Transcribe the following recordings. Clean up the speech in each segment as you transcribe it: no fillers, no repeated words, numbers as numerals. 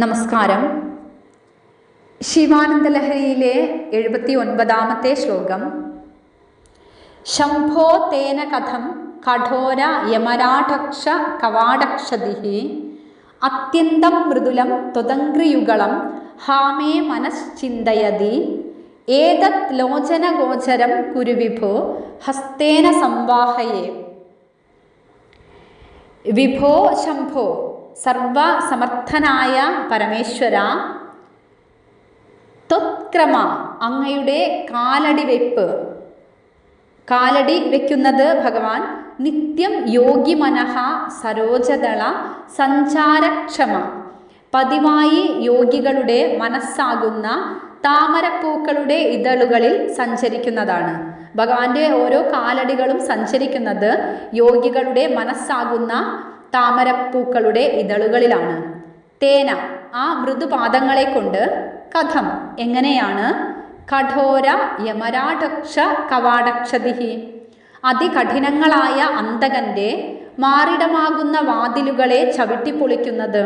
നമസ്കാരം. ശിവാനന്ദലഹരിയിലെ 79-ാമത്തെ ശ്ലോകം. ശംഭോ തേന കഥം കഠോര യമരാഢക്ഷ കവാടക്ഷതിഃ അത്യന്തം മൃദുലം ത്വദംഘ്രിയുഗളം ഹാമേ മനശ്ചിന്തയതി ഏതത് ലോചനഗോചരം കുരു വിഭോ ഹസ്തേന സംവാഹയേ. വിഭോ ശംഭോ, സർവസമർത്ഥനായ പരമേശ്വര, ത്വത്ക്രമ, അങ്ങയുടെ കാലടി വയ്ക്കുന്നത് ഭഗവാൻ, നിത്യം യോഗി മനഃ സരോജദള സഞ്ചാരക്ഷമ, പതിവായി യോഗികളുടെ മനസ്സാകുന്ന താമരപ്പൂക്കളുടെ ഇതളുകളിൽ സഞ്ചരിക്കുന്നതാണ്. ഭഗവാന്റെ ഓരോ കാലടികളും സഞ്ചരിക്കുന്നത് യോഗികളുടെ മനസ്സാകുന്ന താമരപ്പൂക്കളുടെ ഇതളുകളിലാണ്. തേന, ആ മൃദുപാദങ്ങളെ കൊണ്ട്, കഥം, എങ്ങനെയാണ്, കഠോര യമരാഢക്ഷ കവാടക്ഷതിഃ, അതികഠിനങ്ങളായ അന്തകന്റെ മാറിടമാകുന്ന വാതിലുകളെ ചവിട്ടിപ്പൊളിക്കുന്നത്.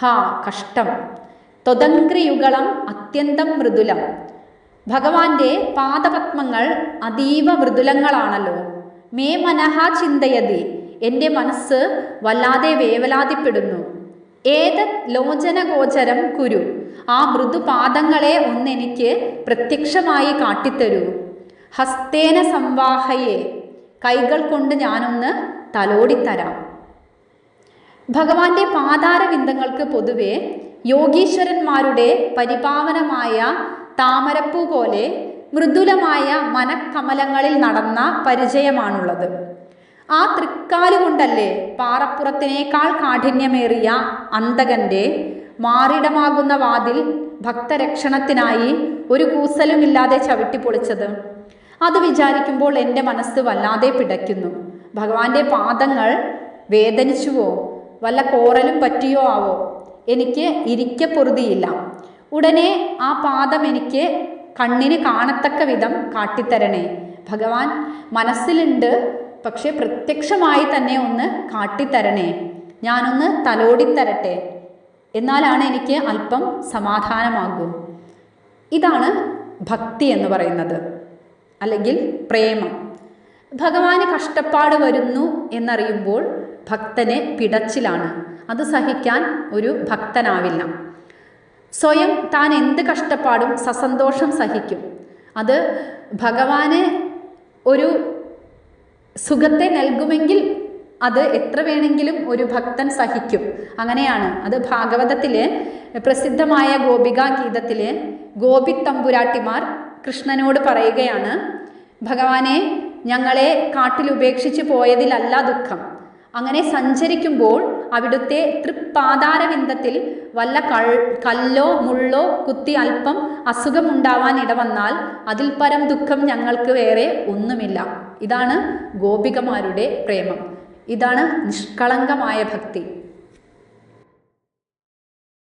ഹാ കഷ്ടം. ത്വദംഘ്രിയുഗളം അത്യന്തം മൃദുലം, ഭഗവാന്റെ പാദപത്മങ്ങൾ അതീവ മൃദുലങ്ങളാണല്ലോ. മേ മനഃ ചിന്തയതി, എൻ്റെ മനസ്സ് വല്ലാതെ വേവലാതിപ്പെടുന്നു. ഏതത് ലോചനഗോചരം കുരു, ആ മൃദുപാദങ്ങളെ ഒന്നെനിക്ക് പ്രത്യക്ഷമായി കാട്ടിത്തരൂ. ഹസ്തേന സംവാഹയേ, കൈകൾ കൊണ്ട് ഞാനൊന്ന് തലോടിത്തരാം. ഭഗവാന്റെ പാതാരവിന്ദങ്ങൾക്ക് പൊതുവെ യോഗീശ്വരന്മാരുടെ പരിപാവനമായ താമരപ്പൂ പോലെ മൃദുലമായ മനക്കമലങ്ങളിൽ നടന്ന പരിചയമാണുള്ളത്. ആ തൃക്കാലുകൊണ്ടല്ലേ പാറപ്പുറത്തിനേക്കാൾ കാഠിന്യമേറിയ അന്തകന്റെ മാറിടമാകുന്ന വാതിൽ ഭക്തരക്ഷണത്തിനായി ഒരു കൂസലുമില്ലാതെ ചവിട്ടിപ്പൊളിച്ചത്. അത് വിചാരിക്കുമ്പോൾ എൻ്റെ മനസ്സ് വല്ലാതെ പിടയ്ക്കുന്നു. ഭഗവാന്റെ പാദങ്ങൾ വേദനിച്ചുവോ, വല്ല കോറലും പറ്റിയോ ആവോ, എനിക്ക് ഇരിക്കപ്പൊറുതിയില്ല. ഉടനെ ആ പാദം എനിക്ക് കണ്ണിന് കാണത്തക്ക വിധം കാട്ടിത്തരണേ. ഭഗവാൻ മനസ്സിലുണ്ട്, പക്ഷെ പ്രത്യക്ഷമായി തന്നെ ഒന്ന് കാട്ടിത്തരണേ. ഞാനൊന്ന് തലോടിത്തരട്ടെ, എന്നാലാണ് എനിക്ക് അല്പം സമാധാനമാകൂ. ഇതാണ് ഭക്തി എന്ന് പറയുന്നത്, അല്ലെങ്കിൽ പ്രേമം. ഭഗവാന് കഷ്ടപ്പാട് വരുന്നു എന്നറിയുമ്പോൾ ഭക്തന് പിടച്ചിലാണ്. അത് സഹിക്കാൻ ഒരു ഭക്തനാവില്ല. സ്വയം താൻ എന്ത് കഷ്ടപ്പാടും സസന്തോഷം സഹിക്കും. അത് ഭഗവാന് ഒരു സുഖത്തെ നൽകുമെങ്കിൽ അത് എത്ര വേണമെങ്കിലും ഒരു ഭക്തൻ സഹിക്കും. അങ്ങനെയാണ്. അത് ഭാഗവതത്തിലെ പ്രസിദ്ധമായ ഗോപികാ ഗീതത്തിലെ ഗോപിത്തമ്പുരാട്ടിമാർ കൃഷ്ണനോട് പറയുകയാണ്, ഭഗവാനെ, ഞങ്ങളെ കാട്ടിൽ ഉപേക്ഷിച്ച് പോയതിലല്ല ദുഃഖം. അങ്ങനെ സഞ്ചരിക്കുമ്പോൾ അവിടുത്തെ തൃപ്പാതാരവിന്ദത്തിൽ വല്ല കല്ലോ മുള്ളോ കുത്തി അല്പം അസുഖമുണ്ടാവാൻ ഇടവന്നാൽ അതിൽ പരം ദുഃഖം ഞങ്ങൾക്ക് വേറെ ഒന്നുമില്ല. ഇതാണ് ഗോപികമാരുടെ പ്രേമം. ഇതാണ് നിഷ്കളങ്കമായ ഭക്തി.